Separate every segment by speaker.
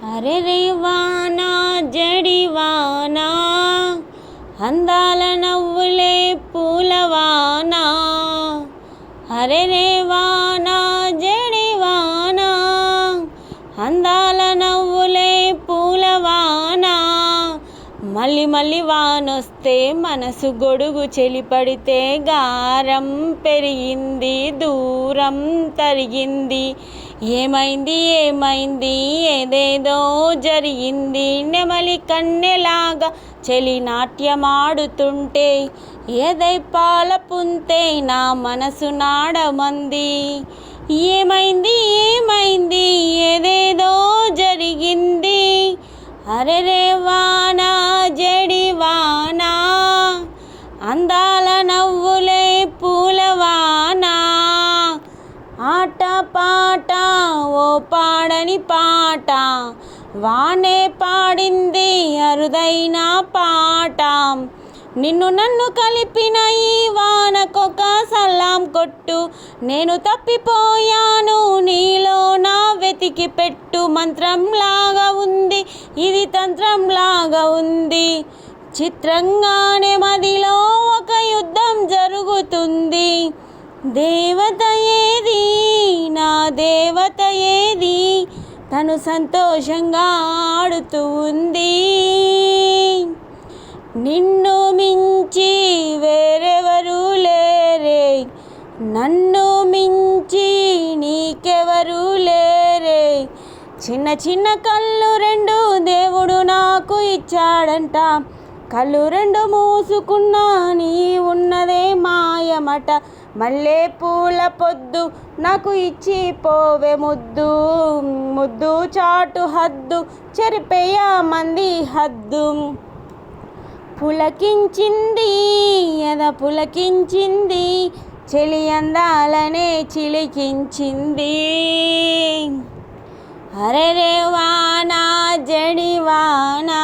Speaker 1: అరే రే వానా జడివానా, అందాల నవ్వులే పూలవానా. అరే రే వానా జడివానా, అందాల నవ్వులే పూలవానా. మళ్ళీ మళ్ళీ వానొస్తే మనసు గొడుగు చెలిపడితే గారం పెరిగింది, దూరం తరిగింది. ఏమైంది ఏమైంది ఏదేదో జరిగింది. నెమలి కన్నెలాగా చెలి నాట్యమాడుతుంటే ఏదై పాల పుంతే నా మనసు నాడమంది. ఏమైంది ఏమైంది ఏదేదో జరిగింది. అరే రే వానా జడివానా, అందాల నవ్వులే పూలవానా. ఆట పాట ఓ పాడని పాట, వానే పాడింది అరుదైన పాట. నిన్ను నన్ను కలిపిన ఈ వానకొక సలాం కొట్టు, నేను తప్పిపోయాను నీలో నా వెతికి పెట్టు. మంత్రంలాగా ఉంది ఇది, తంత్రంలాగా ఉంది. చిత్రంగానే మదిలో ఒక యుద్ధం జరుగుతుంది. దేవత ఏది నా దేవత ఏది, తను సంతోషంగా ఆడుతూ ఉంది. నిన్ను మించి వేరెవరు లేరే, నన్ను మించి నీకెవరు లేరే. చిన్న చిన్న కళ్ళు రెండు దేవుడు నాకు ఇచ్చాడంట, కళ్ళు రెండు మూసుకున్నా నీ ఉన్నదే మాయమట. మల్లె పూల పొద్దు నాకు ఇచ్చి పోవే ముద్దు, ముద్దు చాటు హద్దు చెరిపేయ మంది హద్దు. పులకించింది ఎద పులకించింది, చెలి అందాలనే చిలికించింది. అరే రే వానా జడివానా,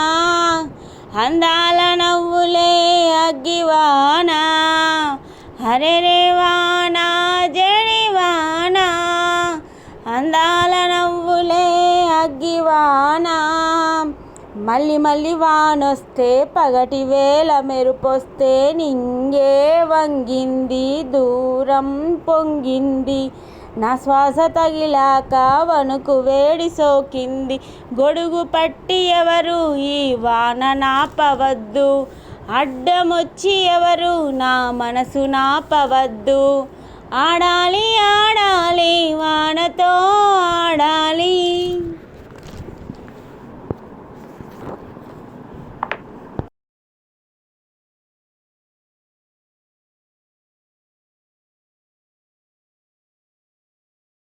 Speaker 1: అందాల నవ్వులే అగ్గివానా. అరే రే వానా జడివానా, అందాల నవ్వులే అగ్గివానా. మళ్ళీ మళ్ళీ వానొస్తే పగటి వేళ మెరుపొస్తే నింగే వంగింది, దూరం పొంగింది. నా శ్వాస తగిలాక వణుకు వేడి సోకింది. గొడుగు పట్టి ఎవరు ఈ వాన నాపవద్దు, అడ్డమొచ్చి ఎవరు నా మనసు నాపవద్దు. ఆడాలి ఆడాలి వానతో ఆడాలి.